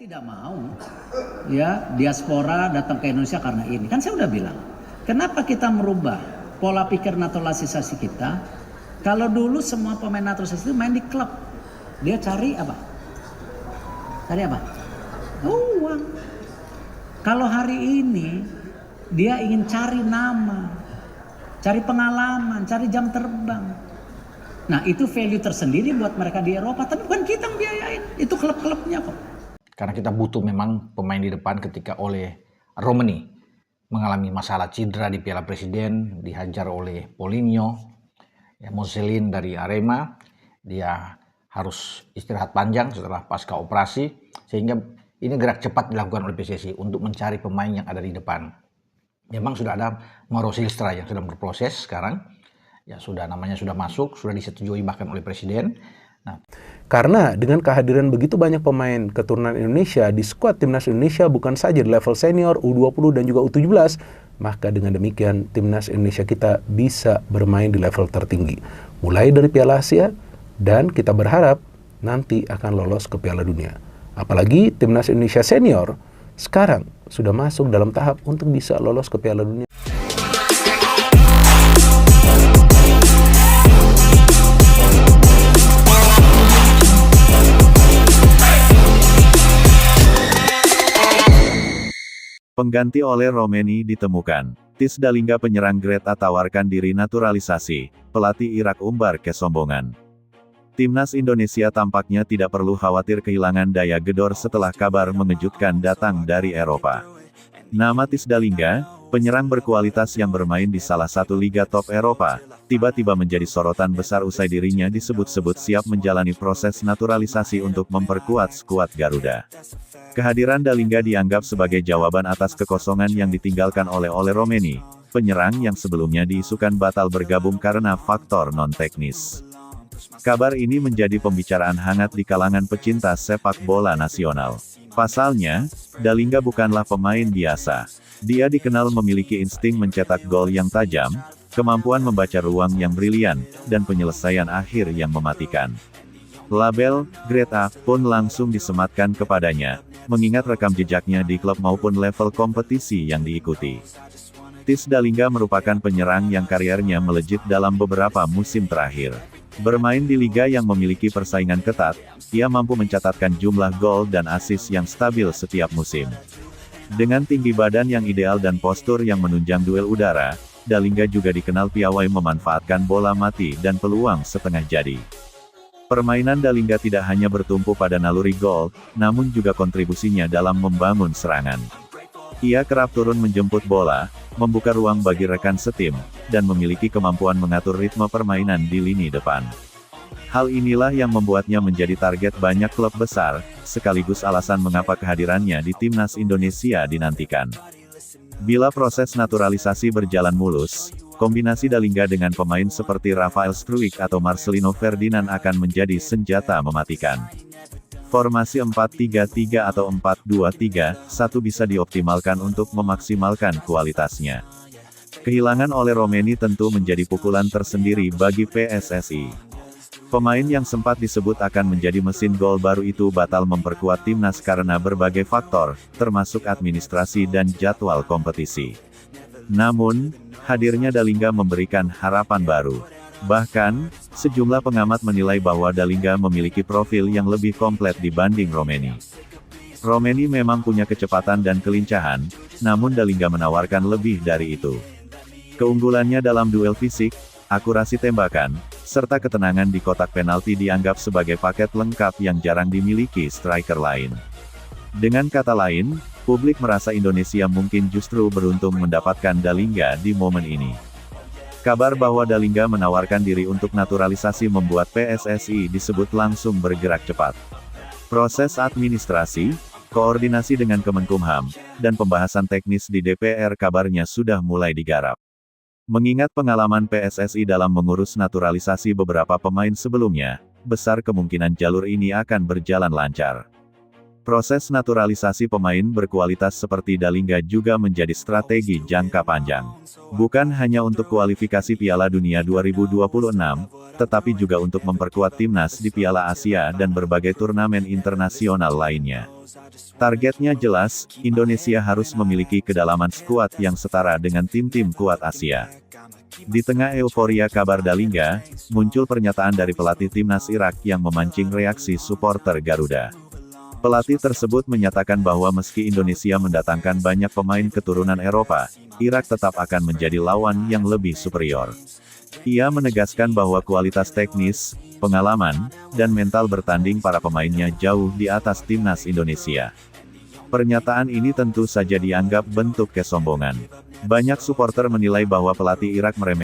Tidak mau ya diaspora datang ke Indonesia karena ini. Kan saya udah bilang, kenapa kita merubah pola pikir naturalisasi kita? Kalau dulu semua pemain naturalisasi itu main di klub, dia cari apa? Cari apa? Uang. Kalau hari ini dia ingin cari nama, cari pengalaman, cari jam terbang. Nah itu value tersendiri buat mereka di Eropa, tapi bukan kita yang biayain, itu klub-klubnya kok. Karena kita butuh memang pemain di depan ketika oleh Romani mengalami masalah cedera di Piala Presiden, dihajar oleh Paulinho, ya, Moselin dari Arema, dia harus istirahat panjang setelah pasca operasi, sehingga ini gerak cepat dilakukan oleh PSSI untuk mencari pemain yang ada di depan. Memang sudah ada Mauro Silstra yang sedang berproses sekarang, ya namanya sudah masuk, sudah disetujui bahkan oleh Presiden. Nah, karena dengan kehadiran begitu banyak pemain keturunan Indonesia di skuad Timnas Indonesia bukan saja di level senior, U20 dan juga U17, maka dengan demikian Timnas Indonesia kita bisa bermain di level tertinggi. Mulai dari Piala Asia dan kita berharap nanti akan lolos ke Piala Dunia. Apalagi Timnas Indonesia senior sekarang sudah masuk dalam tahap untuk bisa lolos ke Piala Dunia. Pengganti oleh Romani ditemukan. Tisdalinga penyerang Greta tawarkan diri naturalisasi, pelatih Irak umbar kesombongan. Timnas Indonesia tampaknya tidak perlu khawatir kehilangan daya gedor setelah kabar mengejutkan datang dari Eropa. Nama Tisdalinga, penyerang berkualitas yang bermain di salah satu liga top Eropa, tiba-tiba menjadi sorotan besar usai dirinya disebut-sebut siap menjalani proses naturalisasi untuk memperkuat skuad Garuda. Kehadiran Dalinga dianggap sebagai jawaban atas kekosongan yang ditinggalkan oleh Romani, penyerang yang sebelumnya diisukan batal bergabung karena faktor non-teknis. Kabar ini menjadi pembicaraan hangat di kalangan pecinta sepak bola nasional. Pasalnya, Dalinga bukanlah pemain biasa. Dia dikenal memiliki insting mencetak gol yang tajam, kemampuan membaca ruang yang brilian, dan penyelesaian akhir yang mematikan. Label Greta pun langsung disematkan kepadanya, mengingat rekam jejaknya di klub maupun level kompetisi yang diikuti. Tisdalinga merupakan penyerang yang kariernya melejit dalam beberapa musim terakhir. Bermain di liga yang memiliki persaingan ketat, ia mampu mencatatkan jumlah gol dan assist yang stabil setiap musim. Dengan tinggi badan yang ideal dan postur yang menunjang duel udara, Dalinga juga dikenal piawai memanfaatkan bola mati dan peluang setengah jadi. Permainan Dalinga tidak hanya bertumpu pada naluri gol, namun juga kontribusinya dalam membangun serangan. Ia kerap turun menjemput bola, membuka ruang bagi rekan setim, dan memiliki kemampuan mengatur ritme permainan di lini depan. Hal inilah yang membuatnya menjadi target banyak klub besar, sekaligus alasan mengapa kehadirannya di Timnas Indonesia dinantikan. Bila proses naturalisasi berjalan mulus, kombinasi Dalinga dengan pemain seperti Rafael Struijk atau Marcelino Ferdinand akan menjadi senjata mematikan. Formasi 4-3-3 atau 4-2-3-1 bisa dioptimalkan untuk memaksimalkan kualitasnya. Kehilangan oleh Romani tentu menjadi pukulan tersendiri bagi PSSI. Pemain yang sempat disebut akan menjadi mesin gol baru itu batal memperkuat timnas karena berbagai faktor, termasuk administrasi dan jadwal kompetisi. Namun, hadirnya Dalinga memberikan harapan baru. Bahkan, sejumlah pengamat menilai bahwa Dalinga memiliki profil yang lebih komplit dibanding Romani. Romani memang punya kecepatan dan kelincahan, namun Dalinga menawarkan lebih dari itu. Keunggulannya dalam duel fisik, akurasi tembakan, serta ketenangan di kotak penalti dianggap sebagai paket lengkap yang jarang dimiliki striker lain. Dengan kata lain, publik merasa Indonesia mungkin justru beruntung mendapatkan Dalinga di momen ini. Kabar bahwa Dalinga menawarkan diri untuk naturalisasi membuat PSSI disebut langsung bergerak cepat. Proses administrasi, koordinasi dengan Kemenkumham, dan pembahasan teknis di DPR kabarnya sudah mulai digarap. Mengingat pengalaman PSSI dalam mengurus naturalisasi beberapa pemain sebelumnya, besar kemungkinan jalur ini akan berjalan lancar. Proses naturalisasi pemain berkualitas seperti Dalingga juga menjadi strategi jangka panjang. Bukan hanya untuk kualifikasi Piala Dunia 2026, tetapi juga untuk memperkuat timnas di Piala Asia dan berbagai turnamen internasional lainnya. Targetnya jelas, Indonesia harus memiliki kedalaman skuad yang setara dengan tim-tim kuat Asia. Di tengah euforia kabar Dalingga, muncul pernyataan dari pelatih timnas Irak yang memancing reaksi supporter Garuda. Pelatih tersebut menyatakan bahwa meski Indonesia mendatangkan banyak pemain keturunan Eropa, Irak tetap akan menjadi lawan yang lebih superior. Ia menegaskan bahwa kualitas teknis, pengalaman, dan mental bertanding para pemainnya jauh di atas timnas Indonesia. Pernyataan ini tentu saja dianggap bentuk kesombongan. Banyak supporter menilai bahwa pelatih Irak meremehkan